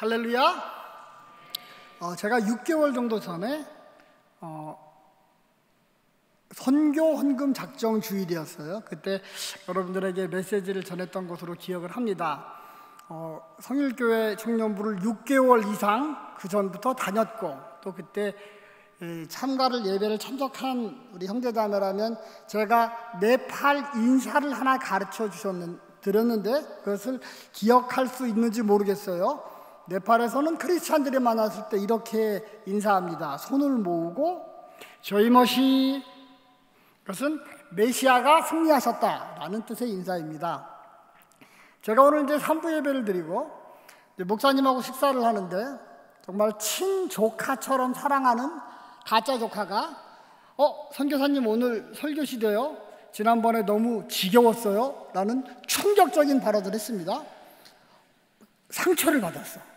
할렐루야. 제가 6개월 정도 전에 선교 헌금 작정 주일이었어요. 그때 여러분들에게 메시지를 전했던 것으로 기억을 합니다. 성일교회 청년부를 6개월 이상 그 전부터 다녔고, 또 그때 참가를 예배를 참석한 우리 형제자매라면 제가 네팔 인사를 하나 가르쳐 드렸는데 그것을 기억할 수 있는지 모르겠어요. 네팔에서는 크리스찬들이 만났을 때 이렇게 인사합니다. 손을 모으고 저희머시, 그것은 메시아가 승리하셨다라는 뜻의 인사입니다. 제가 오늘 이제 3부 예배를 드리고 목사님하고 식사를 하는데 정말 친조카처럼 사랑하는 가짜 조카가 선교사님 오늘 설교시대요? 지난번에 너무 지겨웠어요? 라는 충격적인 발언을 했습니다. 상처를 받았어.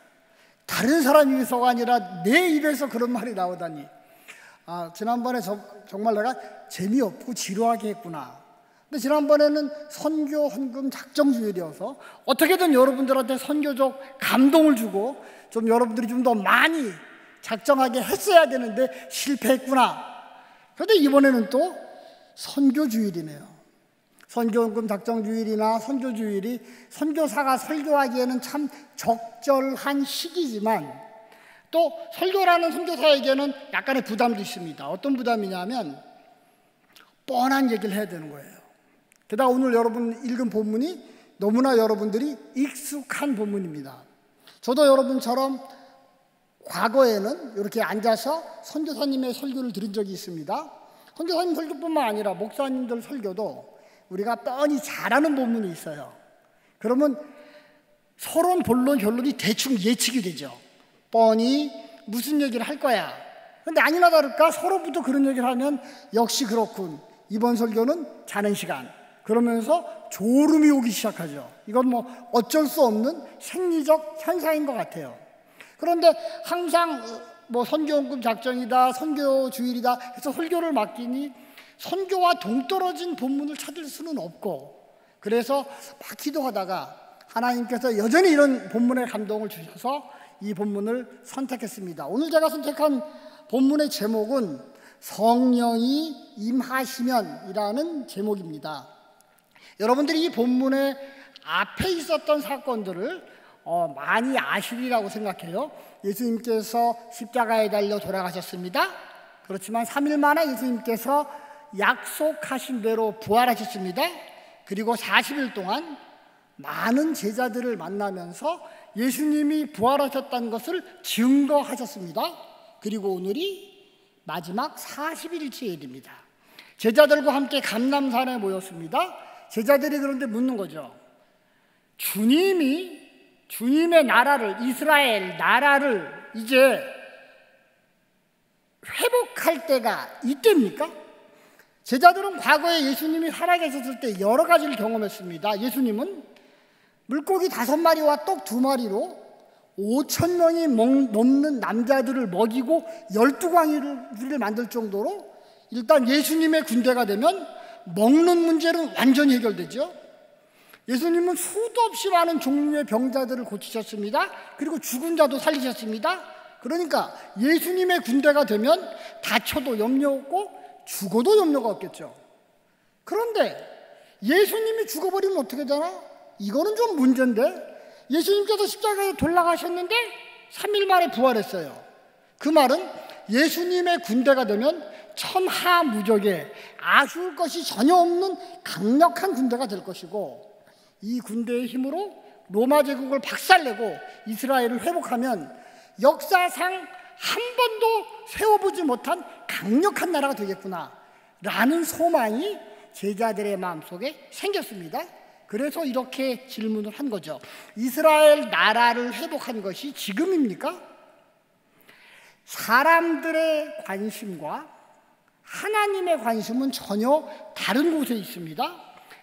다른 사람 입에서가 아니라 내 입에서 그런 말이 나오다니. 지난번에 정말 내가 재미없고 지루하게 했구나. 근데 지난번에는 선교 헌금 작정 주일이어서 어떻게든 여러분들한테 선교적 감동을 주고 좀 여러분들이 좀 더 많이 작정하게 했어야 되는데 실패했구나. 그런데 이번에는 또 선교 주일이네요. 선교 헌금 작정 주일이나 선교 주일이 선교사가 설교하기에는 참 적절한 시기지만 또 설교라는 선교사에게는 약간의 부담도 있습니다. 어떤 부담이냐면 뻔한 얘기를 해야 되는 거예요. 게다가 오늘 여러분 읽은 본문이 너무나 여러분들이 익숙한 본문입니다. 저도 여러분처럼 과거에는 이렇게 앉아서 선교사님의 설교를 들은 적이 있습니다. 선교사님 설교뿐만 아니라 목사님들 설교도 우리가 뻔히 잘하는 본문이 있어요. 그러면 서론, 본론, 결론이 대충 예측이 되죠. 뻔히 무슨 얘기를 할 거야. 근데 아니나 다를까 서로부터 그런 얘기를 하면 역시 그렇군. 이번 설교는 자는 시간. 그러면서 졸음이 오기 시작하죠. 이건 뭐 어쩔 수 없는 생리적 현상인 것 같아요. 그런데 항상 뭐 선교헌금 작정이다, 선교 주일이다 해서 설교를 맡기니 선교와 동떨어진 본문을 찾을 수는 없고, 그래서 막 기도하다가 하나님께서 여전히 이런 본문에 감동을 주셔서 이 본문을 선택했습니다. 오늘 제가 선택한 본문의 제목은 성령이 임하시면이라는 제목입니다. 여러분들이 이 본문의 앞에 있었던 사건들을 많이 아시리라고 생각해요. 예수님께서 십자가에 달려 돌아가셨습니다. 그렇지만 3일 만에 예수님께서 약속하신 대로 부활하셨습니다. 그리고 40일 동안 많은 제자들을 만나면서 예수님이 부활하셨다는 것을 증거하셨습니다. 그리고 오늘이 마지막 40일째입니다. 제자들과 함께 감람산에 모였습니다. 제자들이 그런데 묻는 거죠. 주님의 나라를, 이스라엘 나라를 이제 회복할 때가 이때입니까? 제자들은 과거에 예수님이 살아계셨을 때 여러 가지를 경험했습니다. 예수님은 물고기 5마리와 떡 2마리로 5,000명이 넘는 남자들을 먹이고 12광이를 만들 정도로 일단 예수님의 군대가 되면 먹는 문제는 완전히 해결되죠. 예수님은 수도 없이 많은 종류의 병자들을 고치셨습니다. 그리고 죽은 자도 살리셨습니다. 그러니까 예수님의 군대가 되면 다쳐도 염려 없고 죽어도 염려가 없겠죠. 그런데 예수님이 죽어버리면 어떻게 되나? 이거는 좀 문제인데, 예수님께서 십자가에 돌아가셨는데 3일 만에 부활했어요. 그 말은 예수님의 군대가 되면 천하무적에 아쉬울 것이 전혀 없는 강력한 군대가 될 것이고, 이 군대의 힘으로 로마 제국을 박살내고 이스라엘을 회복하면 역사상 한 번도 세워보지 못한 강력한 나라가 되겠구나 라는 소망이 제자들의 마음속에 생겼습니다. 그래서 이렇게 질문을 한 거죠. 이스라엘 나라를 회복한 것이 지금입니까? 사람들의 관심과 하나님의 관심은 전혀 다른 곳에 있습니다.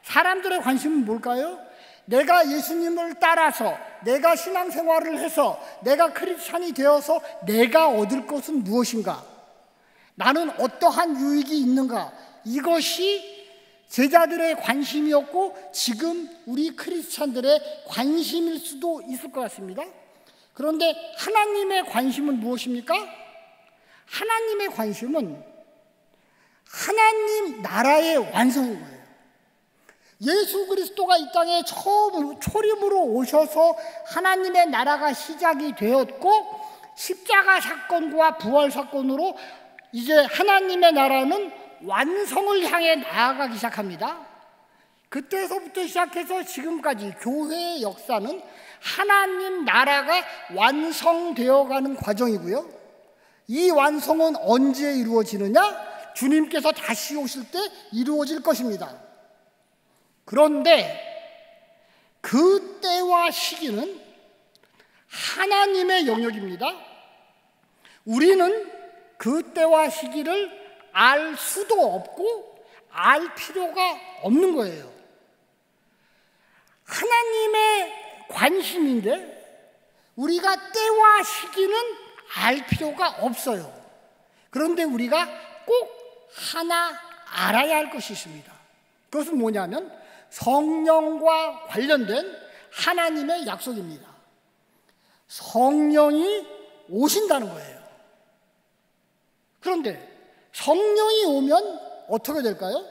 사람들의 관심은 뭘까요? 내가 예수님을 따라서, 내가 신앙생활을 해서, 내가 크리스찬이 되어서 내가 얻을 것은 무엇인가? 나는 어떠한 유익이 있는가? 이것이 제자들의 관심이었고 지금 우리 크리스찬들의 관심일 수도 있을 것 같습니다. 그런데 하나님의 관심은 무엇입니까? 하나님의 관심은 하나님 나라의 완성인 거예요. 예수 그리스도가 이 땅에 처음 초림으로 오셔서 하나님의 나라가 시작이 되었고, 십자가 사건과 부활 사건으로 이제 하나님의 나라는 완성을 향해 나아가기 시작합니다. 그때서부터 시작해서 지금까지 교회의 역사는 하나님 나라가 완성되어가는 과정이고요. 이 완성은 언제 이루어지느냐? 주님께서 다시 오실 때 이루어질 것입니다. 그런데 그 때와 시기는 하나님의 영역입니다. 우리는 그 때와 시기를 알 수도 없고 알 필요가 없는 거예요. 하나님의 관심인데 우리가 때와 시기는 알 필요가 없어요. 그런데 우리가 꼭 하나 알아야 할 것이 있습니다. 그것은 뭐냐면 성령과 관련된 하나님의 약속입니다. 성령이 오신다는 거예요. 그런데 성령이 오면 어떻게 될까요?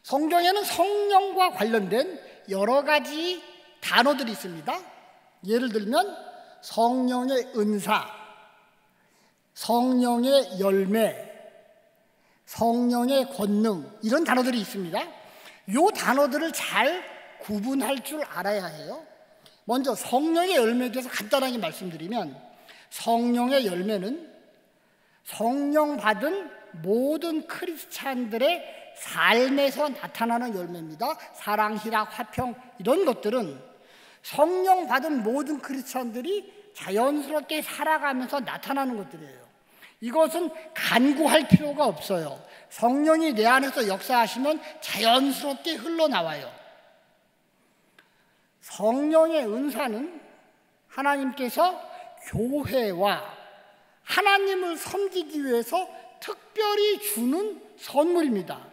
성경에는 성령과 관련된 여러 가지 단어들이 있습니다. 예를 들면 성령의 은사, 성령의 열매, 성령의 권능, 이런 단어들이 있습니다. 이 단어들을 잘 구분할 줄 알아야 해요. 먼저 성령의 열매에 대해서 간단하게 말씀드리면, 성령의 열매는 성령 받은 모든 크리스찬들의 삶에서 나타나는 열매입니다. 사랑, 희락, 화평, 이런 것들은 성령 받은 모든 크리스찬들이 자연스럽게 살아가면서 나타나는 것들이에요. 이것은 간구할 필요가 없어요. 성령이 내 안에서 역사하시면 자연스럽게 흘러나와요. 성령의 은사는 하나님께서 교회와 하나님을 섬기기 위해서 특별히 주는 선물입니다.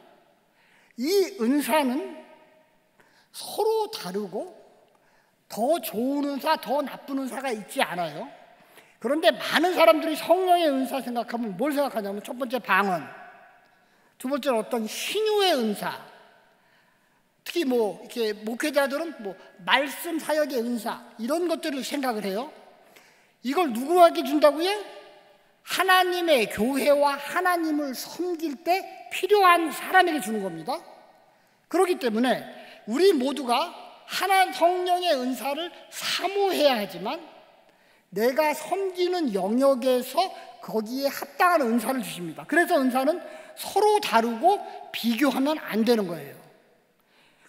이 은사는 서로 다르고 더 좋은 은사, 더 나쁜 은사가 있지 않아요. 그런데 많은 사람들이 성령의 은사 생각하면 뭘 생각하냐면, 첫 번째 방언, 두 번째는 어떤 신유의 은사, 특히 이렇게 목회자들은 말씀 사역의 은사, 이런 것들을 생각을 해요. 이걸 누구에게 준다고요? 하나님의 교회와 하나님을 섬길 때 필요한 사람에게 주는 겁니다. 그렇기 때문에 우리 모두가 하나님 성령의 은사를 사모해야 하지만, 내가 섬기는 영역에서 거기에 합당한 은사를 주십니다. 그래서 은사는 서로 다르고 비교하면 안 되는 거예요.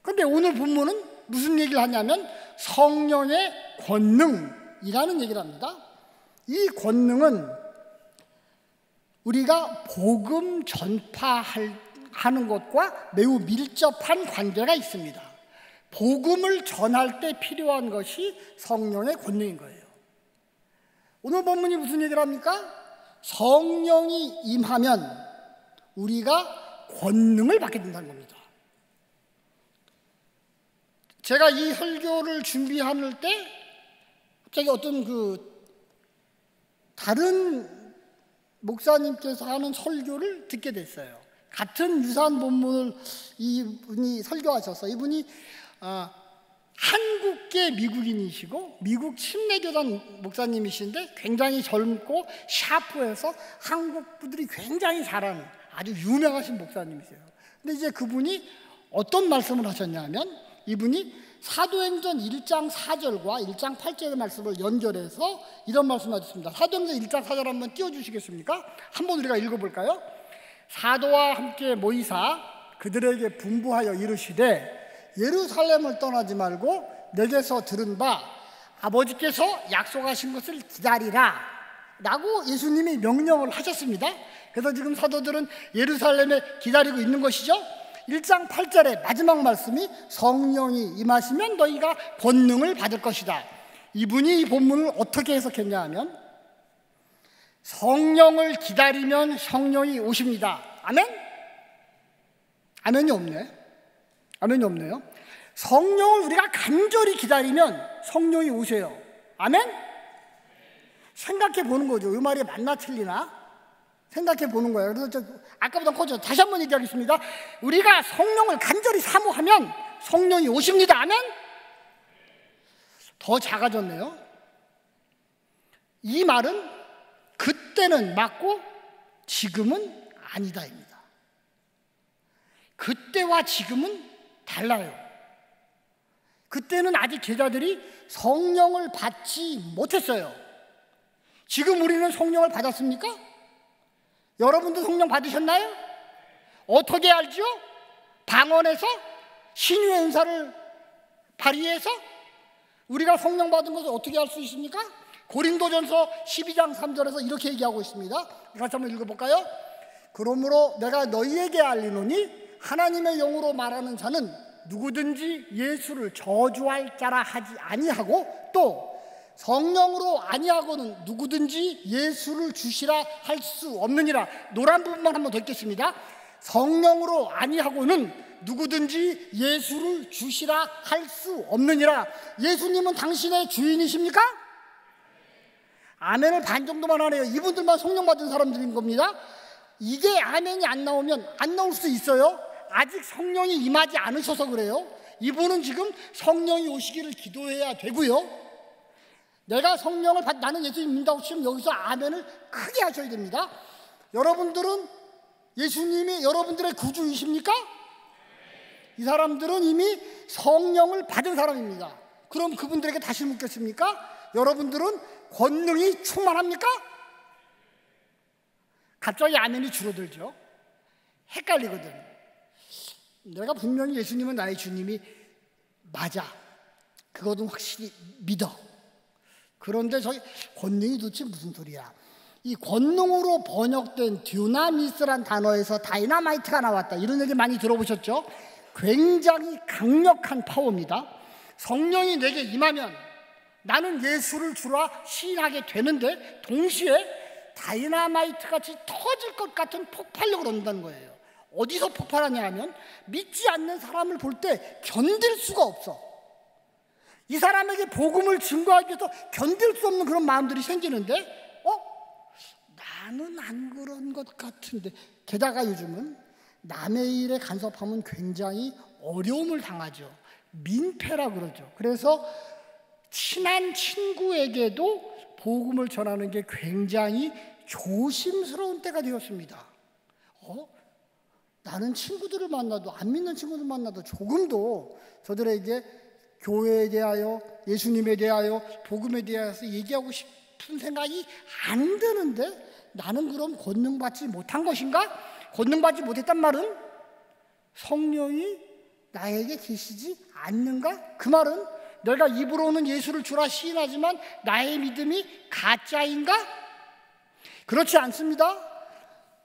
그런데 오늘 본문은 무슨 얘기를 하냐면 성령의 권능이라는 얘기를 합니다. 이 권능은 우리가 복음 전파하는 것과 매우 밀접한 관계가 있습니다. 복음을 전할 때 필요한 것이 성령의 권능인 거예요. 오늘 본문이 무슨 얘기를 합니까? 성령이 임하면 우리가 권능을 받게 된다는 겁니다. 제가 이 설교를 준비할 때 갑자기 어떤 다른 목사님께서 하는 설교를 듣게 됐어요. 같은 유사한 본문을 이분이 설교하셨어요. 이분이 한국계 미국인이시고 미국 침례교단 목사님이신데 굉장히 젊고 샤프해서 한국 분들이 굉장히 잘하는 아주 유명하신 목사님이세요. 근데 이제 그분이 어떤 말씀을 하셨냐면, 이분이 사도행전 1장 4절과 1장 8절의 말씀을 연결해서 이런 말씀을 하셨습니다. 사도행전 1장 4절 한번 띄워주시겠습니까? 한번 우리가 읽어볼까요? 사도와 함께 모이사 그들에게 분부하여 이르시되, 예루살렘을 떠나지 말고 내게서 들은 바 아버지께서 약속하신 것을 기다리라 라고 예수님이 명령을 하셨습니다. 그래서 지금 사도들은 예루살렘에 기다리고 있는 것이죠. 1장 8절의 마지막 말씀이 성령이 임하시면 너희가 권능을 받을 것이다. 이분이 이 본문을 어떻게 해석했냐 하면, 성령을 기다리면 성령이 오십니다. 아멘? 아멘이 없네. 아멘이 없네요. 성령을 우리가 간절히 기다리면 성령이 오세요. 아멘? 생각해 보는 거죠. 이 말이 맞나 틀리나 생각해 보는 거예요. 그래서 아까보다 커져. 다시 한번 얘기하겠습니다. 우리가 성령을 간절히 사모하면 성령이 오십니다. 아멘? 더 작아졌네요. 이 말은 그때는 맞고 지금은 아니다입니다. 그때와 지금은 달라요. 그때는 아직 제자들이 성령을 받지 못했어요. 지금 우리는 성령을 받았습니까? 여러분도 성령 받으셨나요? 어떻게 알죠? 방언에서 신유의 은사를 발휘해서 우리가 성령 받은 것을 어떻게 알 수 있습니까? 고린도전서 12장 3절에서 이렇게 얘기하고 있습니다. 같이 한번 읽어볼까요? 그러므로 내가 너희에게 알리노니 하나님의 영으로 말하는 자는 누구든지 예수를 저주할 자라 하지 아니하고 또 성령으로 아니하고는 누구든지 예수를 주시라 할 수 없느니라. 노란 부분만 한번 더 읽겠습니다. 성령으로 아니하고는 누구든지 예수를 주시라 할 수 없느니라. 예수님은 당신의 주인이십니까? 아멘을 반 정도만 하네요. 이분들만 성령 받은 사람들인 겁니다. 이게 아멘이 안 나오면 안 나올 수 있어요. 아직 성령이 임하지 않으셔서 그래요. 이분은 지금 성령이 오시기를 기도해야 되고요. 내가 성령을 나는 예수님 믿는다고 치면 여기서 아멘을 크게 하셔야 됩니다. 여러분들은 예수님이 여러분들의 구주이십니까? 이 사람들은 이미 성령을 받은 사람입니다. 그럼 그분들에게 다시 묻겠습니까? 여러분들은 권능이 충만합니까? 갑자기 아멘이 줄어들죠. 헷갈리거든. 내가 분명히 예수님은 나의 주님이 맞아. 그거는 확실히 믿어. 그런데 저기 권능이 도대체 무슨 소리야? 이 권능으로 번역된 듀나미스란 단어에서 다이나마이트가 나왔다. 이런 얘기 많이 들어보셨죠? 굉장히 강력한 파워입니다. 성령이 내게 임하면 나는 예수를 주라 시인하게 되는데 동시에 다이나마이트 같이 터질 것 같은 폭발력을 얻는다는 거예요. 어디서 폭발하냐 하면 믿지 않는 사람을 볼 때 견딜 수가 없어. 이 사람에게 복음을 증거하기 위해서 견딜 수 없는 그런 마음들이 생기는데 나는 안 그런 것 같은데. 게다가 요즘은 남의 일에 간섭하면 굉장히 어려움을 당하죠. 민폐라 그러죠. 그래서 친한 친구에게도 복음을 전하는 게 굉장히 조심스러운 때가 되었습니다. 나는 친구들을 만나도 안 믿는 친구들 만나도 조금도 저들에게 교회에 대하여 예수님에 대하여 복음에 대해서 얘기하고 싶은 생각이 안 드는데 나는 그럼 권능받지 못한 것인가? 권능받지 못했단 말은 성령이 나에게 계시지 않는가? 그 말은 내가 입으로는 예수를 주라 시인하지만 나의 믿음이 가짜인가? 그렇지 않습니다.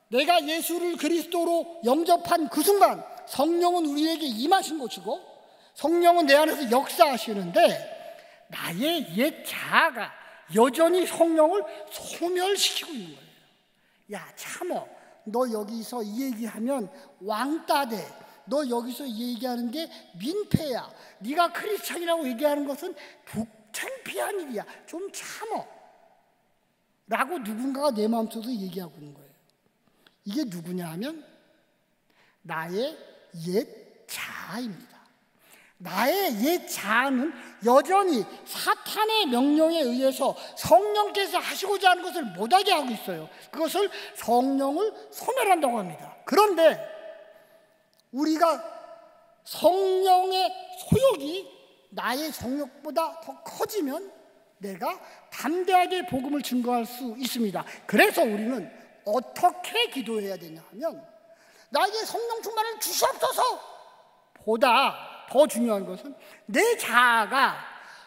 내가 예수를 그리스도로 영접한 그 순간 성령은 우리에게 임하신 것이고 성령은 내 안에서 역사하시는데 나의 옛 자아가 여전히 성령을 소멸시키고 있는 거예요. 야 참어, 너 여기서 이 얘기하면 왕따 돼. 너 여기서 이 얘기하는 게 민폐야. 네가 크리스찬이라고 얘기하는 것은 창피한 일이야. 좀 참어 라고 누군가가 내 마음속에서 얘기하고 있는 거예요. 이게 누구냐 하면 나의 옛 자아입니다. 나의 옛 자아는 여전히 사탄의 명령에 의해서 성령께서 하시고자 하는 것을 못하게 하고 있어요. 그것을 성령을 소멸한다고 합니다. 그런데 우리가 성령의 소욕이 나의 정욕보다 더 커지면 내가 담대하게 복음을 증거할 수 있습니다. 그래서 우리는 어떻게 기도해야 되냐 하면 나에게 성령 충만을 주시옵소서 보다 더 중요한 것은 내 자아가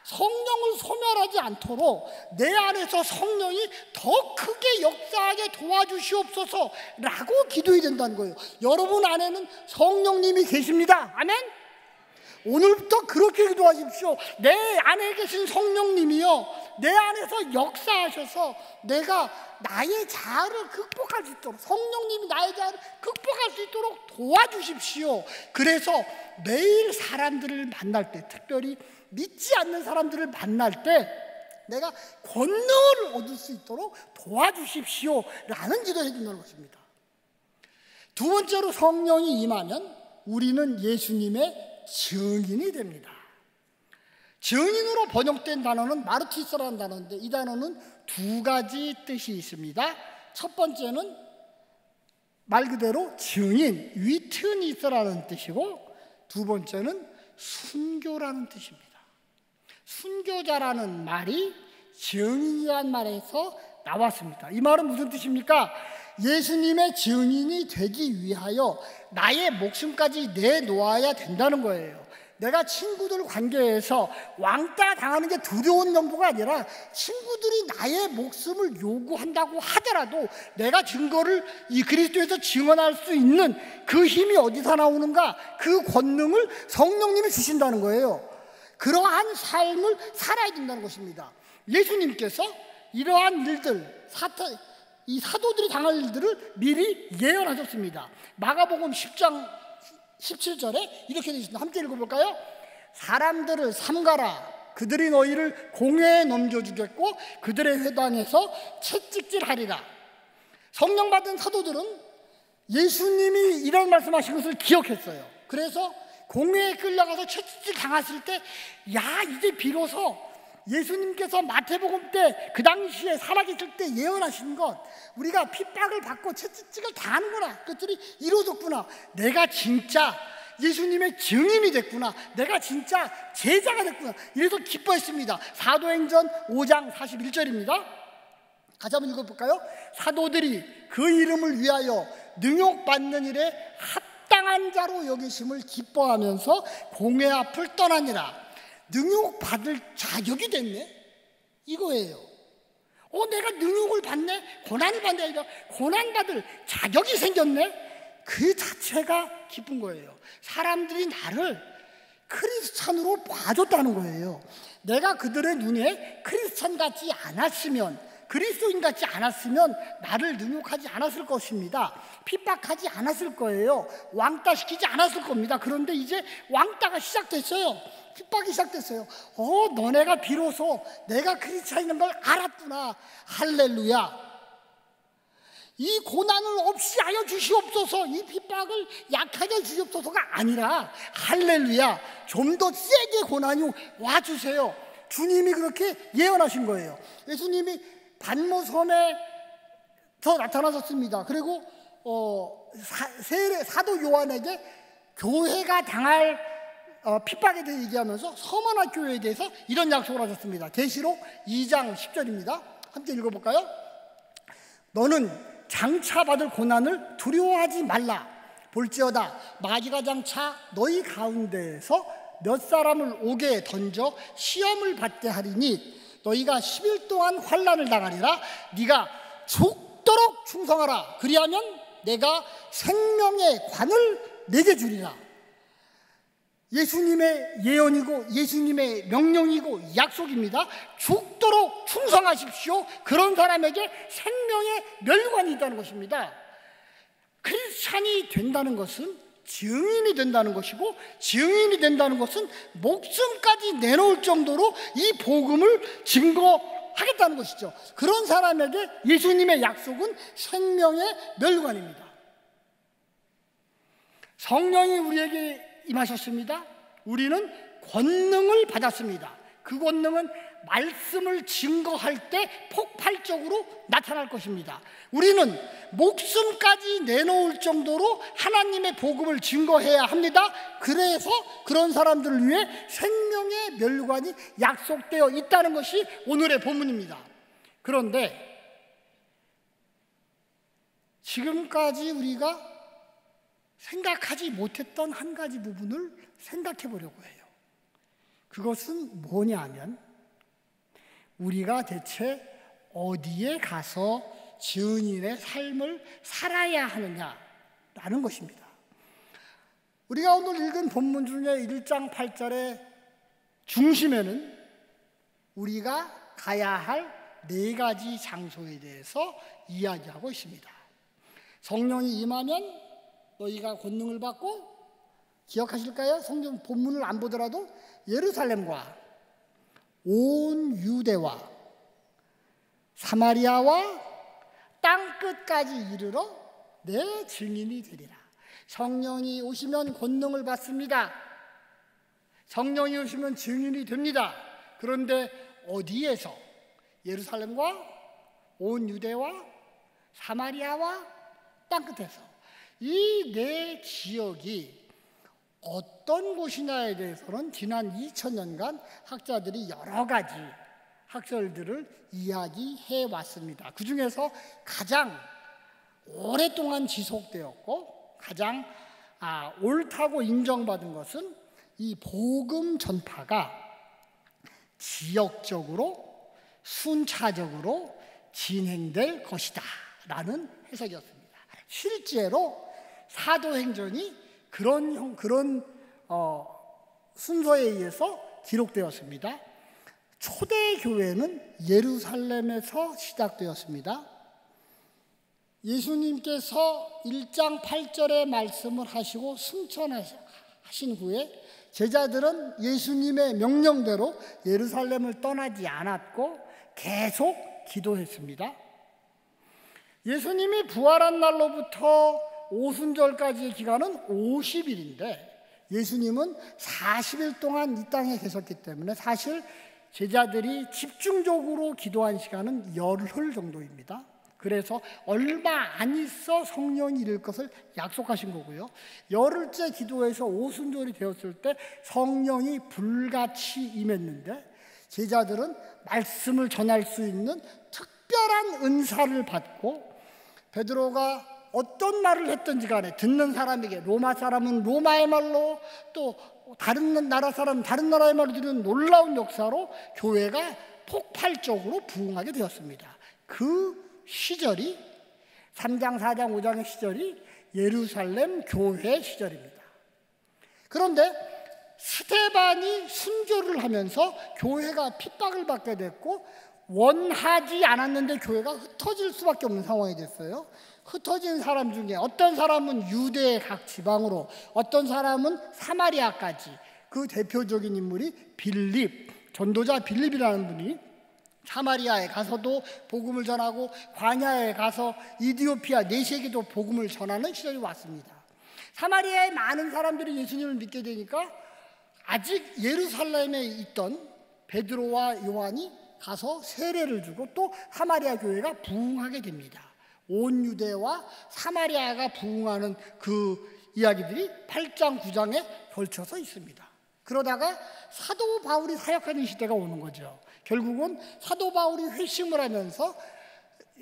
성령을 소멸하지 않도록 내 안에서 성령이 더 크게 역사하게 도와주시옵소서 라고 기도해야 된다는 거예요. 여러분 안에는 성령님이 계십니다. 아멘? 오늘부터 그렇게 기도하십시오. 내 안에 계신 성령님이요 내 안에서 역사하셔서 내가 나의 자아를 극복할 수 있도록 성령님이 나의 자아를 극복할 수 있도록 도와주십시오. 그래서 매일 사람들을 만날 때 특별히 믿지 않는 사람들을 만날 때 내가 권능을 얻을 수 있도록 도와주십시오 라는 기도를 해준다는 것입니다. 두 번째로 성령이 임하면 우리는 예수님의 증인이 됩니다. 증인으로 번역된 단어는 마르티스라는 단어인데 이 단어는 두 가지 뜻이 있습니다. 첫 번째는 말 그대로 증인, 위트니스라는 뜻이고 두 번째는 순교라는 뜻입니다. 순교자라는 말이 증인이라는 말에서 나왔습니다. 이 말은 무슨 뜻입니까? 예수님의 증인이 되기 위하여 나의 목숨까지 내놓아야 된다는 거예요. 내가 친구들 관계에서 왕따 당하는 게 두려운 정도가 아니라 친구들이 나의 목숨을 요구한다고 하더라도 내가 증거를 이 그리스도에서 증언할 수 있는 그 힘이 어디서 나오는가? 그 권능을 성령님이 주신다는 거예요. 그러한 삶을 살아야 된다는 것입니다. 예수님께서 이러한 일들, 이 사도들이 당할 일들을 미리 예언하셨습니다. 마가복음 10장 17절에 이렇게 되어 있습니다. 함께 읽어볼까요? 사람들을 삼가라. 그들이 너희를 공회에 넘겨주겠고 그들의 회당에서 채찍질하리라. 성령 받은 사도들은 예수님이 이런 말씀하신 것을 기억했어요. 그래서 공회에 끌려가서 채찍질 당했을 때 야 이제 비로소 예수님께서 마태복음 때 그 당시에 살아계실 때 예언하신 것 우리가 핍박을 받고 채찍질을 당하는구나. 그것들이 이루어졌구나. 내가 진짜 예수님의 증인이 됐구나. 내가 진짜 제자가 됐구나. 이래서 기뻐했습니다. 사도행전 5장 41절입니다. 같이 한번 읽어볼까요? 사도들이 그 이름을 위하여 능욕받는 일에 합당한 자로 여기심을 기뻐하면서 공회 앞을 떠나니라. 능욕받을 자격이 됐네? 이거예요. 내가 능욕을 받네? 고난을 받네? 아니라 고난받을 자격이 생겼네? 그 자체가 기쁜 거예요. 사람들이 나를 크리스찬으로 봐줬다는 거예요. 내가 그들의 눈에 크리스찬 같지 않았으면, 그리스도인 같지 않았으면 나를 능욕하지 않았을 것입니다. 핍박하지 않았을 거예요. 왕따시키지 않았을 겁니다. 그런데 이제 왕따가 시작됐어요. 핍박이 시작됐어요. 너네가 비로소 내가 크리스찬인 걸 알았구나. 할렐루야. 이 고난을 없이 하여 주시옵소서. 이 핍박을 약하게 해 주시옵소서가 아니라 할렐루야. 좀 더 세게 고난이 와주세요. 주님이 그렇게 예언하신 거예요. 예수님이 반모섬에서 나타나셨습니다. 그리고 사도 요한에게 교회가 당할 핍박에 대해 얘기하면서 서머나 교회에 대해서 이런 약속을 하셨습니다. 계시록 2장 10절입니다. 함께 읽어볼까요? 너는 장차 받을 고난을 두려워하지 말라. 볼지어다 마귀가 장차 너희 가운데에서 몇 사람을 옥에 던져 시험을 받게 하리니 너희가 10일 동안 환난을 당하리라. 네가 죽도록 충성하라. 그리하면 내가 생명의 관을 내게 주리라. 예수님의 예언이고 예수님의 명령이고 약속입니다. 죽도록 충성하십시오. 그런 사람에게 생명의 멸관이 있다는 것입니다. 크리스찬이 된다는 것은 증인이 된다는 것이고, 증인이 된다는 것은 목숨까지 내놓을 정도로 이 복음을 증거하겠다는 것이죠. 그런 사람에게 예수님의 약속은 생명의 멸관입니다. 성령이 우리에게 임하셨습니다. 우리는 권능을 받았습니다. 그 권능은 말씀을 증거할 때 폭발적으로 나타날 것입니다. 우리는 목숨까지 내놓을 정도로 하나님의 복음을 증거해야 합니다. 그래서 그런 사람들을 위해 생명의 멸관이 약속되어 있다는 것이 오늘의 본문입니다. 그런데 지금까지 우리가 생각하지 못했던 한 가지 부분을 생각해 보려고 해요. 그것은 뭐냐면 우리가 대체 어디에 가서 증인의 삶을 살아야 하느냐라는 것입니다. 우리가 오늘 읽은 본문 중에 1장 8절의 중심에는 우리가 가야 할 4가지 장소에 대해서 이야기하고 있습니다. 성령이 임하면 너희가 권능을 받고, 기억하실까요? 성경 본문을 안 보더라도 예루살렘과 온 유대와 사마리아와 땅끝까지 이르러 내 증인이 되리라. 성령이 오시면 권능을 받습니다. 성령이 오시면 증인이 됩니다. 그런데 어디에서? 예루살렘과 온 유대와 사마리아와 땅끝에서. 이 네 지역이 어떤 곳이냐에 대해서는 지난 2000년간 학자들이 여러 가지 학설들을 이야기해 왔습니다. 그 중에서 가장 오랫동안 지속되었고 가장 옳다고 인정받은 것은 이 복음 전파가 지역적으로 순차적으로 진행될 것이다 라는 해석이었습니다. 실제로 사도행전이 그런 순서에 의해서 기록되었습니다. 초대교회는 예루살렘에서 시작되었습니다. 예수님께서 1장 8절의 말씀을 하시고 승천하신 후에 제자들은 예수님의 명령대로 예루살렘을 떠나지 않았고 계속 기도했습니다. 예수님이 부활한 날로부터 오순절까지의 기간은 50일인데 예수님은 40일 동안 이 땅에 계셨기 때문에 사실 제자들이 집중적으로 기도한 시간은 열흘 정도입니다. 그래서 얼마 안 있어 성령이 이를 것을 약속하신 거고요. 열흘째 기도해서 오순절이 되었을 때 성령이 불같이 임했는데 제자들은 말씀을 전할 수 있는 특별한 은사를 받고 베드로가 어떤 말을 했든지 간에 듣는 사람에게 로마 사람은 로마의 말로 또 다른 나라 사람은 다른 나라의 말로 들은 놀라운 역사로 교회가 폭발적으로 부흥하게 되었습니다. 그 시절이 3장, 4장, 5장의 시절이 예루살렘 교회 시절입니다. 그런데 스데반이 순교를 하면서 교회가 핍박을 받게 됐고 원하지 않았는데 교회가 흩어질 수밖에 없는 상황이 됐어요. 흩어진 사람 중에 어떤 사람은 유대의 각 지방으로, 어떤 사람은 사마리아까지. 그 대표적인 인물이 빌립, 전도자 빌립이라는 분이 사마리아에 가서도 복음을 전하고 광야에 가서 이디오피아 4세계도 복음을 전하는 시절이 왔습니다. 사마리아의 많은 사람들이 예수님을 믿게 되니까 아직 예루살렘에 있던 베드로와 요한이 가서 세례를 주고 또 사마리아 교회가 부흥하게 됩니다. 온 유대와 사마리아가 부흥하는 그 이야기들이 8장, 9장에 걸쳐서 있습니다. 그러다가 사도 바울이 사역하는 시대가 오는 거죠. 결국은 사도 바울이 회심을 하면서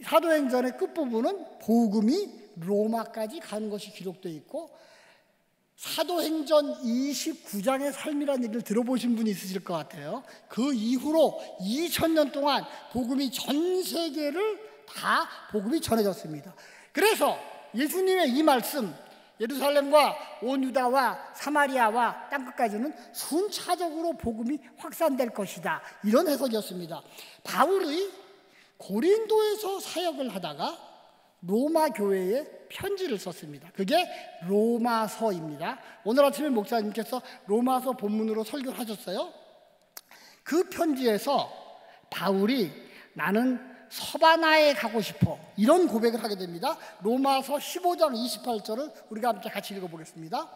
사도행전의 끝부분은 복음이 로마까지 가는 것이 기록되어 있고 사도행전 29장의 삶이라는 얘기를 들어보신 분이 있으실 것 같아요. 그 이후로 2000년 동안 복음이 전 세계를 다 복음이 전해졌습니다. 그래서 예수님의 이 말씀 예루살렘과 온 유다와 사마리아와 땅끝까지는 순차적으로 복음이 확산될 것이다. 이런 해석이었습니다. 바울이 고린도에서 사역을 하다가 로마 교회에 편지를 썼습니다. 그게 로마서입니다. 오늘 아침에 목사님께서 로마서 본문으로 설교를 하셨어요. 그 편지에서 바울이 나는 서바나에 가고 싶어 이런 고백을 하게 됩니다. 로마서 15장 28절을 우리가 함께 같이 읽어보겠습니다.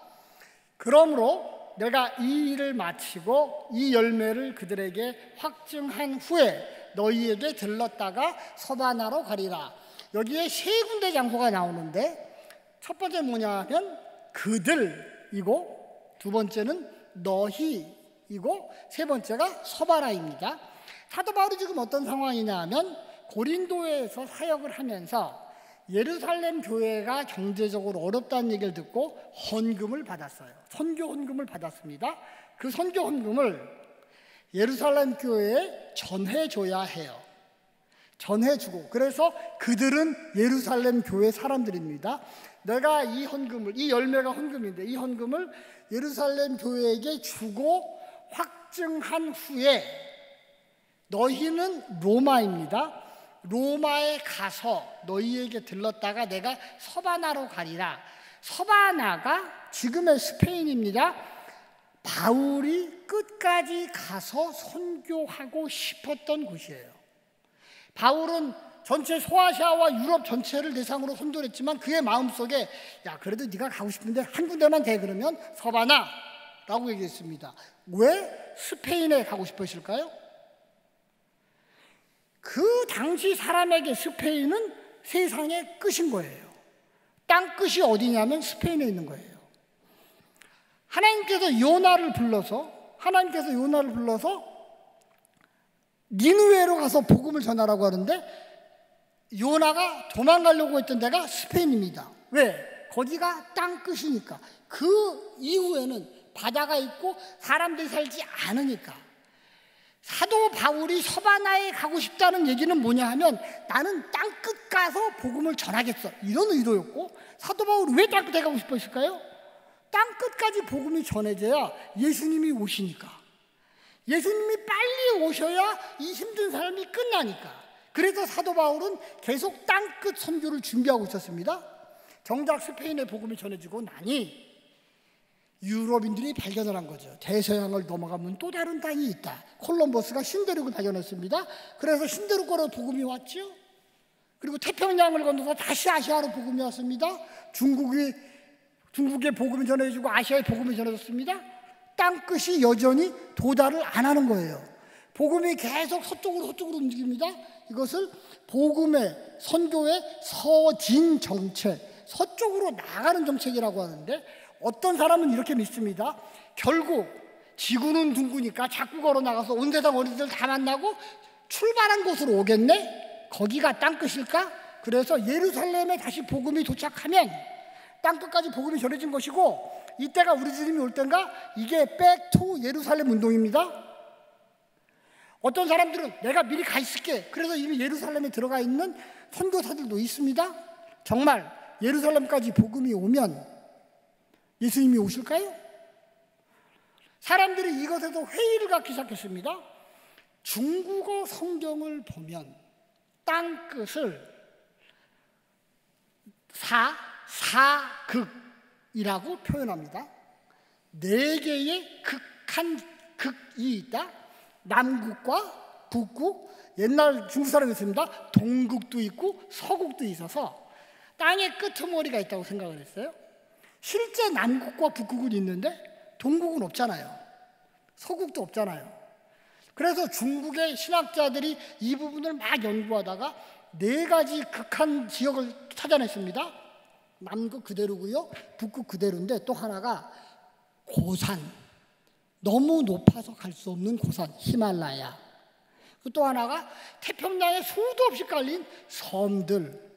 그러므로 내가 이 일을 마치고 이 열매를 그들에게 확증한 후에 너희에게 들렀다가 서바나로 가리라. 여기에 세 군데 장소가 나오는데 첫 번째 뭐냐면 그들이고 두 번째는 너희이고 세 번째가 서바나입니다. 사도 바울이 지금 어떤 상황이냐 하면 고린도에서 사역을 하면서 예루살렘 교회가 경제적으로 어렵다는 얘기를 듣고 헌금을 받았어요. 선교 헌금을 받았습니다. 그 선교 헌금을 예루살렘 교회에 전해줘야 해요. 전해주고 그래서 그들은 예루살렘 교회 사람들입니다. 내가 이 헌금을, 이 열매가 헌금인데 이 헌금을 예루살렘 교회에게 주고 확증한 후에 너희는 로마입니다. 로마에 가서 너희에게 들렀다가 내가 서바나로 가리라. 서바나가 지금의 스페인입니다. 바울이 끝까지 가서 선교하고 싶었던 곳이에요. 바울은 전체 소아시아와 유럽 전체를 대상으로 선교를 했지만 그의 마음속에 야 그래도 네가 가고 싶은데 한 군데만 돼 그러면 서바나 라고 얘기했습니다. 왜 스페인에 가고 싶으실까요? 그 당시 사람에게 스페인은 세상의 끝인 거예요. 땅 끝이 어디냐면 스페인에 있는 거예요. 하나님께서 요나를 불러서 니느웨로 가서 복음을 전하라고 하는데 요나가 도망가려고 했던 데가 스페인입니다. 왜? 거기가 땅 끝이니까. 그 이후에는 바다가 있고 사람들이 살지 않으니까. 사도 바울이 서바나에 가고 싶다는 얘기는 뭐냐 하면 나는 땅끝 가서 복음을 전하겠어 이런 의도였고, 사도 바울이 왜 땅끝에 가고 싶었을까요? 땅끝까지 복음이 전해져야 예수님이 오시니까. 예수님이 빨리 오셔야 이 힘든 삶이 끝나니까. 그래서 사도 바울은 계속 땅끝 선교를 준비하고 있었습니다. 정작 스페인의 복음이 전해지고 나니 유럽인들이 발견을 한 거죠. 대서양을 넘어가면 또 다른 땅이 있다. 콜럼버스가 신대륙을 발견했습니다. 그래서 신대륙으로 복음이 왔죠. 그리고 태평양을 건너서 다시 아시아로 복음이 왔습니다. 중국의 복음이 전해지고 아시아의 복음이 전해졌습니다. 땅끝이 여전히 도달을 안 하는 거예요. 복음이 계속 서쪽으로 움직입니다. 이것을 복음의 선교의 서진 정책, 서쪽으로 나가는 정책이라고 하는데, 어떤 사람은 이렇게 믿습니다. 결국 지구는 둥그니까 자꾸 걸어 나가서 온 세상 어린이들 다 만나고 출발한 곳으로 오겠네? 거기가 땅끝일까? 그래서 예루살렘에 다시 복음이 도착하면 땅끝까지 복음이 전해진 것이고, 이때가 우리 주님이 올 때인가? 이게 백투 예루살렘 운동입니다. 어떤 사람들은 내가 미리 가 있을게, 그래서 이미 예루살렘에 들어가 있는 선교사들도 있습니다. 정말 예루살렘까지 복음이 오면 예수님이 오실까요? 사람들이 이것에서 회의를 갖기 시작했습니다. 중국어 성경을 보면 땅끝을 사극이라고 표현합니다. 4개의 극이 있다. 남극과 북극, 옛날 중국 사람이 있습니다. 동극도 있고 서극도 있어서 땅의 끄트머리가 있다고 생각을 했어요. 실제 남극과 북극은 있는데 동극은 없잖아요. 서극도 없잖아요. 그래서 중국의 신학자들이 이 부분을 막 연구하다가 4가지 극한 지역을 찾아냈습니다. 남극 그대로고요, 북극 그대로인데 또 하나가 고산, 너무 높아서 갈 수 없는 고산, 히말라야. 또 하나가 태평양에 수도 없이 깔린 섬들,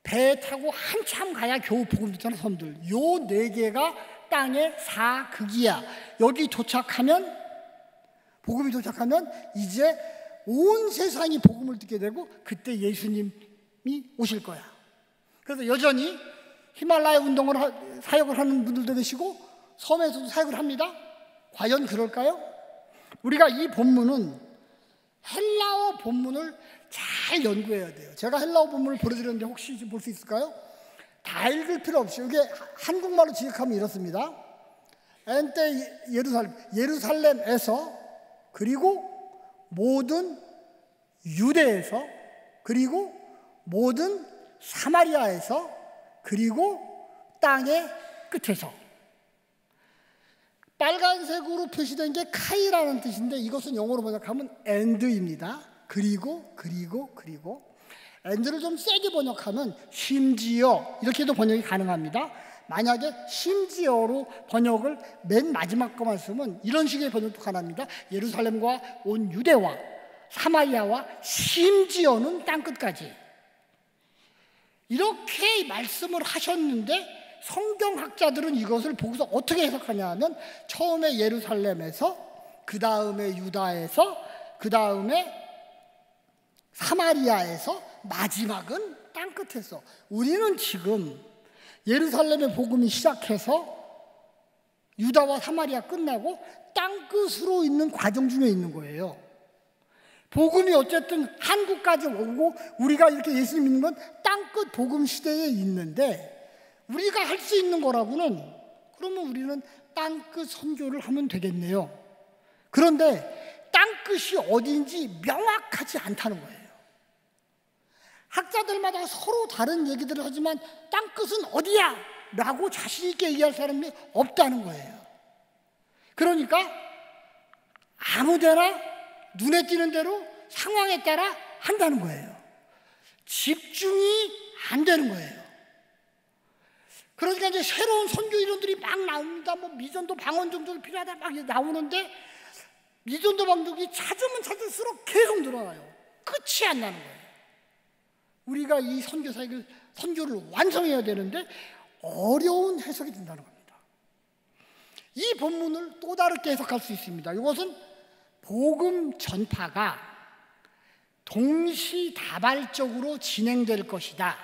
배 타고 한참 가야 겨우 복음 듣는 섬들. 요 4개가 땅의 사극이야. 여기 도착하면, 복음이 도착하면 이제 온 세상이 복음을 듣게 되고 그때 예수님이 오실 거야. 그래서 여전히 히말라야 운동을 사역을 하는 분들도 계시고 섬에서도 사역을 합니다. 과연 그럴까요? 우리가 이 본문은 헬라어 본문을 잘 연구해야 돼요. 제가 헬라어 본문을 보여드렸는데 혹시 볼 수 있을까요? 다 읽을 필요 없이 이게 한국말로 지역하면 이렇습니다. 엔테 예루살렘에서, 그리고 모든 유대에서, 그리고 모든 사마리아에서, 그리고 땅의 끝에서. 빨간색으로 표시된 게 카이라는 뜻인데 이것은 영어로 번역하면 and입니다. 그리고 and를 좀 세게 번역하면 심지어, 이렇게도 번역이 가능합니다. 만약에 심지어로 번역을 맨 마지막 것만 쓰면 이런 식의 번역도 가능합니다. 예루살렘과 온 유대와 사마리아와 심지어는 땅끝까지. 이렇게 말씀을 하셨는데 성경학자들은 이것을 보고서 어떻게 해석하냐 하면 처음에 예루살렘에서, 그 다음에 유다에서, 그 다음에 사마리아에서, 마지막은 땅끝에서. 우리는 지금 예루살렘의 복음이 시작해서 유다와 사마리아 끝나고 땅끝으로 있는 과정 중에 있는 거예요. 복음이 어쨌든 한국까지 오고 우리가 이렇게 예수님 믿는 건 땅끝 복음 시대에 있는데, 우리가 할 수 있는 거라고는, 그러면 우리는 땅끝 선교를 하면 되겠네요. 그런데 땅끝이 어디인지 명확하지 않다는 거예요. 학자들마다 서로 다른 얘기들을 하지만 땅끝은 어디야? 라고 자신 있게 얘기할 사람이 없다는 거예요. 그러니까 아무데나 눈에 띄는 대로 상황에 따라 한다는 거예요. 집중이 안 되는 거예요. 그러니까 이제 새로운 선교 이론들이 막 나옵니다. 뭐 미전도 방언 정도는 필요하다 막 나오는데 미전도 방법이 찾으면 찾을수록 계속 늘어나요. 끝이 안 나는 거예요. 우리가 이 선교를 완성해야 되는데 어려운 해석이 된다는 겁니다. 이 본문을 또 다르게 해석할 수 있습니다. 이것은 복음 전파가 동시다발적으로 진행될 것이다.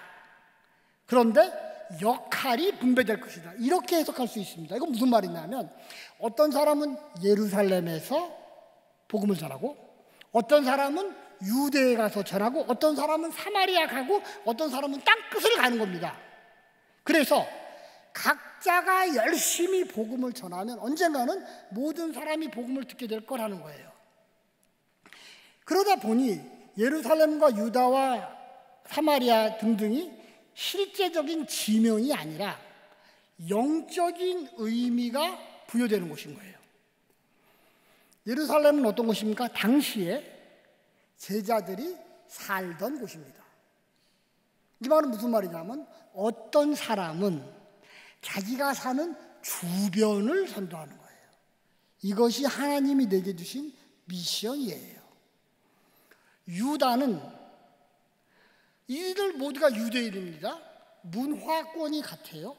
그런데 역할이 분배될 것이다. 이렇게 해석할 수 있습니다. 이건 무슨 말이냐면 어떤 사람은 예루살렘에서 복음을 전하고 어떤 사람은 유대에 가서 전하고 어떤 사람은 사마리아 가고 어떤 사람은 땅끝을 가는 겁니다. 그래서 각자가 열심히 복음을 전하면 언젠가는 모든 사람이 복음을 듣게 될 거라는 거예요. 그러다 보니 예루살렘과 유다와 사마리아 등등이 실제적인 지명이 아니라 영적인 의미가 부여되는 곳인 거예요. 예루살렘은 어떤 곳입니까? 당시에 제자들이 살던 곳입니다. 이 말은 무슨 말이냐면 어떤 사람은 자기가 사는 주변을 선도하는 거예요. 이것이 하나님이 내게 주신 미션이에요. 유다는 이들 모두가 유대인입니다. 문화권이 같아요.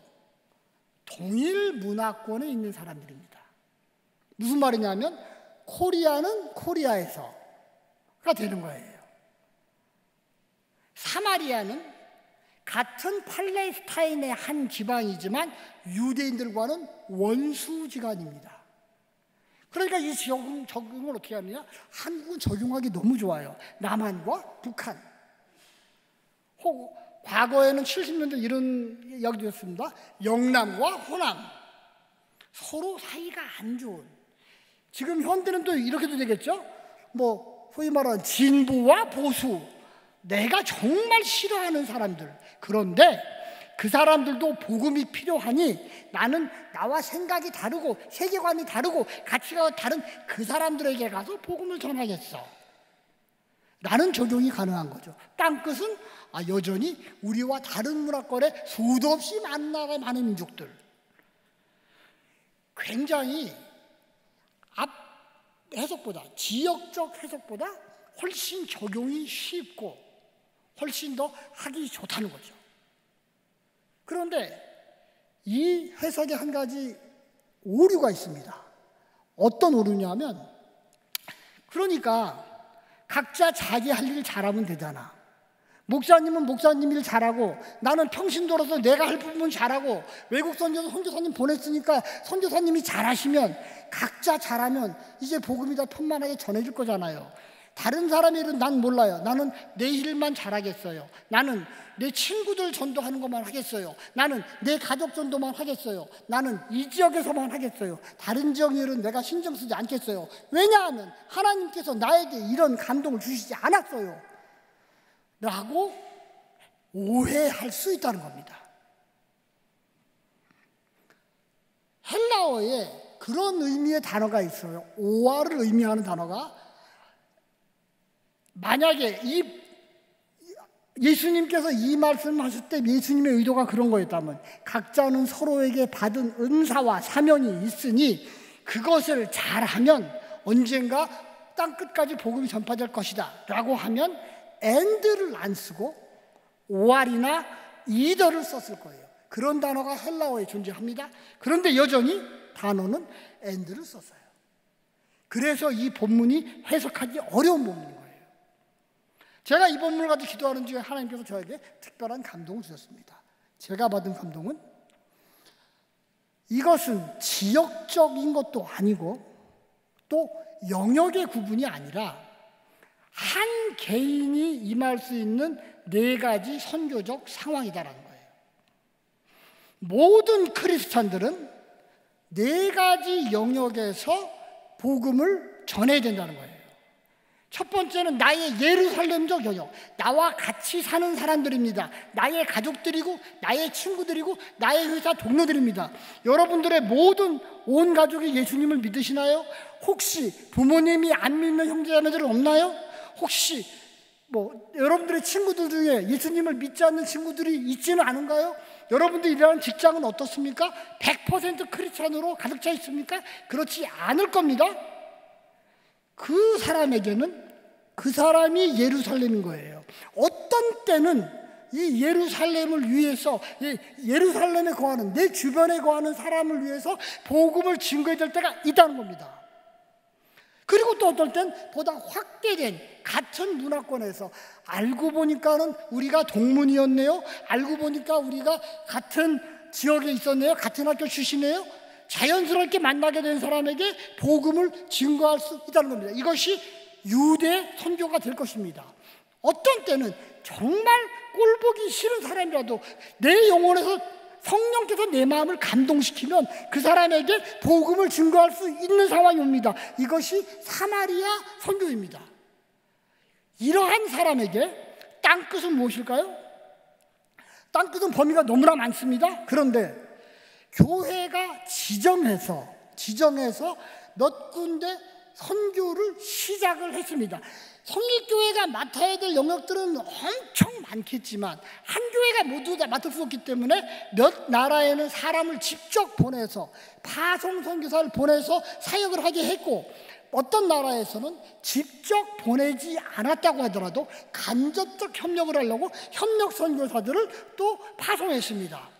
동일 문화권에 있는 사람들입니다. 무슨 말이냐면 코리아는 코리아에서가 되는 거예요. 사마리아는 같은 팔레스타인의 한 지방이지만 유대인들과는 원수지간입니다. 그러니까 이 적용을 어떻게 하느냐? 한국은 적용하기 너무 좋아요. 남한과 북한. 혹 과거에는 70년대 이런 이야기도 했습니다. 영남과 호남. 서로 사이가 안 좋은. 지금 현대는 또 이렇게도 되겠죠? 뭐 소위 말하는 진보와 보수. 내가 정말 싫어하는 사람들. 그런데 그 사람들도 복음이 필요하니 나는 나와 생각이 다르고 세계관이 다르고 가치가 다른 그 사람들에게 가서 복음을 전하겠어. 라는 적용이 가능한 거죠. 땅끝은 여전히 우리와 다른 문화권에 수도 없이 만나가 많은 민족들. 굉장히 앞 해석보다 지역적 해석보다 훨씬 적용이 쉽고 훨씬 더 하기 좋다는 거죠. 그런데 이 해석에 한 가지 오류가 있습니다. 어떤 오류냐면 그러니까 각자 자기 할 일 잘하면 되잖아. 목사님은 목사님 일 잘하고 나는 평신도로서 내가 할 부분 잘하고 외국 선교사님 보냈으니까 선교사님이 잘하시면 각자 잘하면 이제 복음이 다 편만하게 전해질 거잖아요. 다른 사람의 일은 난 몰라요. 나는 내 일만 잘하겠어요. 나는 내 친구들 전도하는 것만 하겠어요. 나는 내 가족 전도만 하겠어요. 나는 이 지역에서만 하겠어요. 다른 지역 일은 내가 신경 쓰지 않겠어요. 왜냐하면 하나님께서 나에게 이런 감동을 주시지 않았어요. 라고 오해할 수 있다는 겁니다. 헬라어에 그런 의미의 단어가 있어요. 오아를 의미하는 단어가 만약에 예수님께서 이 말씀을 하실 때 예수님의 의도가 그런 거였다면 각자는 서로에게 받은 은사와 사명이 있으니 그것을 잘하면 언젠가 땅끝까지 복음이 전파될 것이다 라고 하면 and를 안 쓰고 오알이나 either를 썼을 거예요. 그런 단어가 헬라어에 존재합니다. 그런데 여전히 단어는 and를 썼어요. 그래서 이 본문이 해석하기 어려운 본문인 거예요. 제가 이 본문을 가지고 기도하는 중에 하나님께서 저에게 특별한 감동을 주셨습니다. 제가 받은 감동은 이것은 지역적인 것도 아니고 또 영역의 구분이 아니라 한 개인이 임할 수 있는 네 가지 선교적 상황이다라는 거예요. 모든 크리스찬들은 네 가지 영역에서 복음을 전해야 된다는 거예요. 첫 번째는 나의 예루살렘적 영역, 나와 같이 사는 사람들입니다. 나의 가족들이고 나의 친구들이고 나의 회사 동료들입니다. 여러분들의 모든 온 가족이 예수님을 믿으시나요? 혹시 부모님이 안 믿는 형제자매들은 없나요? 혹시 여러분들의 친구들 중에 예수님을 믿지 않는 친구들이 있지는 않은가요? 여러분들이 일하는 직장은 어떻습니까? 100% 크리스찬으로 가득 차 있습니까? 그렇지 않을 겁니다. 그 사람에게는 그 사람이 예루살렘인 거예요. 어떤 때는 이 예루살렘을 위해서, 예루살렘에 거하는, 내 주변에 거하는 사람을 위해서 복음을 증거해야 될 때가 있다는 겁니다. 그리고 또 어떨 땐 보다 확대된 같은 문화권에서 알고 보니까는 우리가 동문이었네요. 알고 보니까 우리가 같은 지역에 있었네요. 같은 학교 출신이에요. 자연스럽게 만나게 된 사람에게 복음을 증거할 수 있다는 겁니다. 이것이 유대 선교가 될 것입니다. 어떤 때는 정말 꼴보기 싫은 사람이라도 내 영혼에서 성령께서 내 마음을 감동시키면 그 사람에게 복음을 증거할 수 있는 상황이 옵니다. 이것이 사마리아 선교입니다. 이러한 사람에게 땅끝은 무엇일까요? 땅끝은 범위가 너무나 많습니다. 그런데 교회가 지정해서 몇 군데 선교를 시작을 했습니다. 성일교회가 맡아야 될 영역들은 엄청 많겠지만 한 교회가 모두 다 맡을 수 없기 때문에 몇 나라에는 사람을 직접 보내서 파송 선교사를 보내서 사역을 하게 했고, 어떤 나라에서는 직접 보내지 않았다고 하더라도 간접적 협력을 하려고 협력 선교사들을 또 파송했습니다.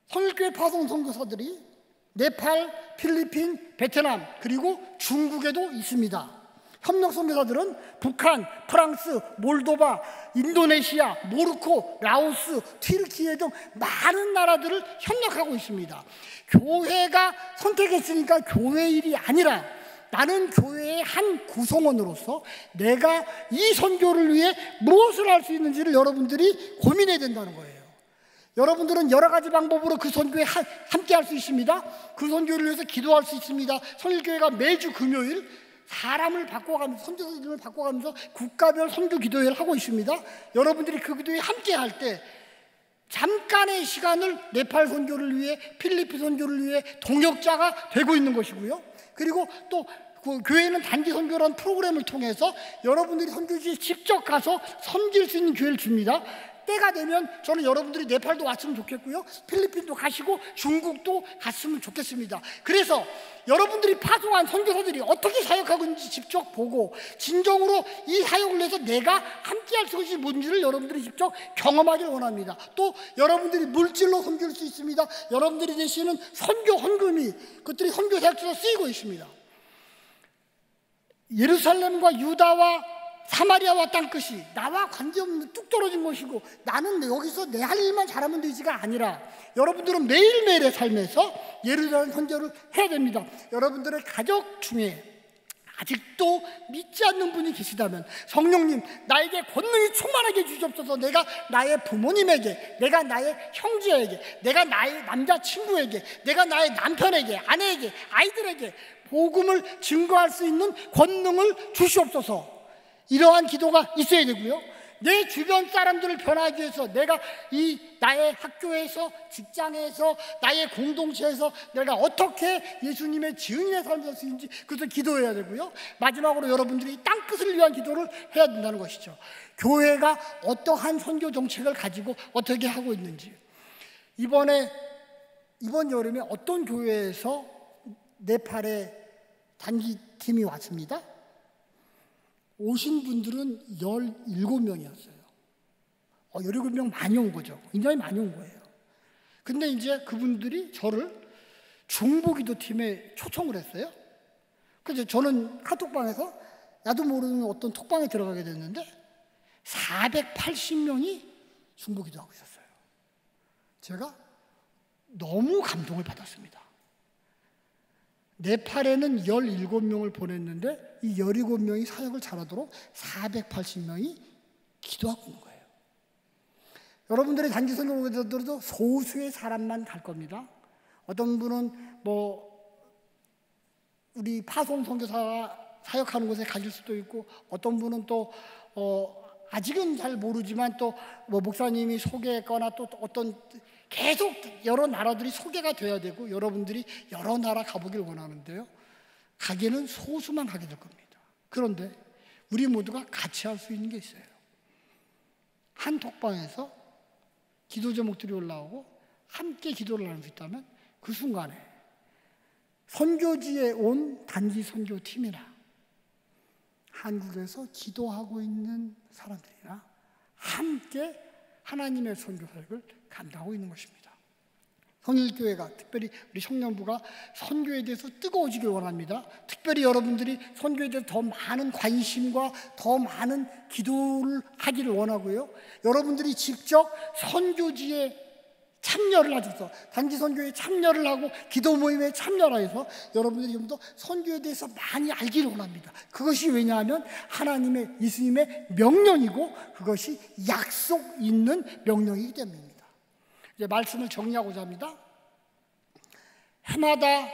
성일교회 파송 선교사들이 네팔, 필리핀, 베트남 그리고 중국에도 있습니다. 협력 선교사들은 북한, 프랑스, 몰도바, 인도네시아, 모로코, 라오스, 튀르키예 등 많은 나라들을 협력하고 있습니다. 교회가 선택했으니까 교회 일이 아니라 나는 교회의 한 구성원으로서 내가 이 선교를 위해 무엇을 할 수 있는지를 여러분들이 고민해야 된다는 거예요. 여러분들은 여러 가지 방법으로 그 선교에 함께 할 수 있습니다. 그 선교를 위해서 기도할 수 있습니다. 성일교회가 매주 금요일 사람을 바꿔가면서, 선교사님을 바꿔가면서 국가별 선교 기도회를 하고 있습니다. 여러분들이 그 기도회에 함께 할 때 잠깐의 시간을 네팔 선교를 위해, 필리핀 선교를 위해 동역자가 되고 있는 것이고요. 그리고 또 그 교회는 단기 선교라는 프로그램을 통해서 여러분들이 선교지에 직접 가서 섬길 수 있는 기회를 줍니다. 때가 되면 저는 여러분들이 네팔도 왔으면 좋겠고요, 필리핀도 가시고 중국도 갔으면 좋겠습니다. 그래서 여러분들이 파송한 선교사들이 어떻게 사역하고 있는지 직접 보고 진정으로 이 사역을 위해서 내가 함께 할 수 있는 것이 뭔지를 여러분들이 직접 경험하길 원합니다. 또 여러분들이 물질로 섬길 수 있습니다. 여러분들이 내시는 선교 헌금이 그것들이 선교 사역처럼 쓰이고 있습니다. 예루살렘과 유다와 사마리아와 땅끝이 나와 관계없는 뚝 떨어진 것이고 나는 여기서 내 할 일만 잘하면 되지가 아니라 여러분들은 매일매일의 삶에서 예루살렘 선교를 해야 됩니다. 여러분들의 가족 중에 아직도 믿지 않는 분이 계시다면 성령님 나에게 권능이 충만하게 주시옵소서. 내가 나의 부모님에게, 내가 나의 형제에게, 내가 나의 남자친구에게, 내가 나의 남편에게, 아내에게, 아이들에게 복음을 증거할 수 있는 권능을 주시옵소서. 이러한 기도가 있어야 되고요. 내 주변 사람들을 변화하기 위해서 내가 나의 학교에서, 직장에서, 나의 공동체에서 내가 어떻게 예수님의 증인의 삶을 살 수 있는지 그것을 기도해야 되고요. 마지막으로 여러분들이 땅끝을 위한 기도를 해야 된다는 것이죠. 교회가 어떠한 선교 정책을 가지고 어떻게 하고 있는지. 이번 여름에 어떤 교회에서 네팔에 단기팀이 왔습니다. 오신 분들은 17명이었어요. 17명 많이 온 거죠. 굉장히 많이 온 거예요. 근데 이제 그분들이 저를 중보기도팀에 초청을 했어요. 그래서 저는 카톡방에서 나도 모르는 어떤 톡방에 들어가게 됐는데 480명이 중보기도하고 있었어요. 제가 너무 감동을 받았습니다. 네팔에는 17명을 보냈는데 이 17명이 사역을 잘하도록 480명이 기도하고 있는 거예요. 여러분들의 단기 선교들도 소수의 사람만 갈 겁니다. 어떤 분은 우리 파송 선교사가 사역하는 곳에 가실 수도 있고, 어떤 분은 또 아직은 잘 모르지만 또 뭐 목사님이 소개했거나 또 어떤 계속 여러 나라들이 소개가 돼야 되고, 여러분들이 여러 나라 가보길 원하는데요, 가게는 소수만 가게 될 겁니다. 그런데 우리 모두가 같이 할 수 있는 게 있어요. 한 톡방에서 기도 제목들이 올라오고 함께 기도를 나눌 수 있다면, 그 순간에 선교지에 온 단기 선교팀이나 한국에서 기도하고 있는 사람들이나 함께 하나님의 선교 사역을 감당하고 있는 것입니다. 성일교회가, 특별히 우리 청년부가 선교에 대해서 뜨거워지길 원합니다. 특별히 여러분들이 선교에 대해서 더 많은 관심과 더 많은 기도를 하기를 원하고요, 여러분들이 직접 선교지에 참여를 하셔서, 단기 선교에 참여를 하고 기도 모임에 참여를 해서 여러분들이 좀 더 선교에 대해서 많이 알기를 원합니다. 그것이 왜냐하면 하나님의, 예수님의 명령이고 그것이 약속 있는 명령이기 때문입니다. 이제 말씀을 정리하고자 합니다. 해마다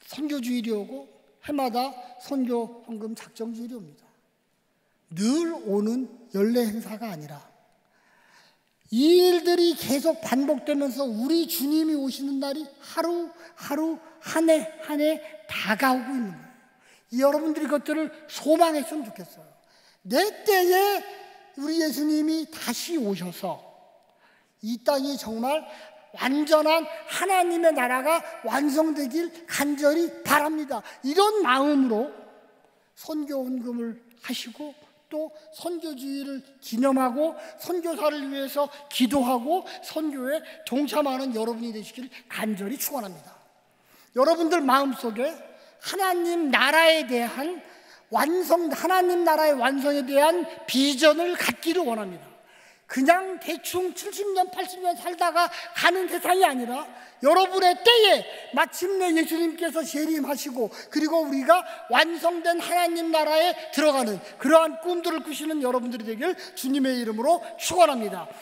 선교주일이 오고 해마다 선교 헌금 작정주일이 옵니다. 늘 오는 연례 행사가 아니라 이 일들이 계속 반복되면서 우리 주님이 오시는 날이 하루하루 한 해 한 해 다가오고 있는 거예요. 여러분들이 그것들을 소망했으면 좋겠어요. 내 때에 우리 예수님이 다시 오셔서 이 땅이 정말 완전한 하나님의 나라가 완성되길 간절히 바랍니다. 이런 마음으로 선교 헌금을 하시고 또 선교주의를 기념하고 선교사를 위해서 기도하고 선교에 동참하는 여러분이 되시길 간절히 축원합니다. 여러분들 마음속에 하나님 나라에 대한 하나님 나라의 완성에 대한 비전을 갖기를 원합니다. 그냥 대충 70년, 80년 살다가 가는 세상이 아니라 여러분의 때에 마침내 예수님께서 재림하시고 그리고 우리가 완성된 하나님 나라에 들어가는 그러한 꿈들을 꾸시는 여러분들이 되길 주님의 이름으로 축원합니다.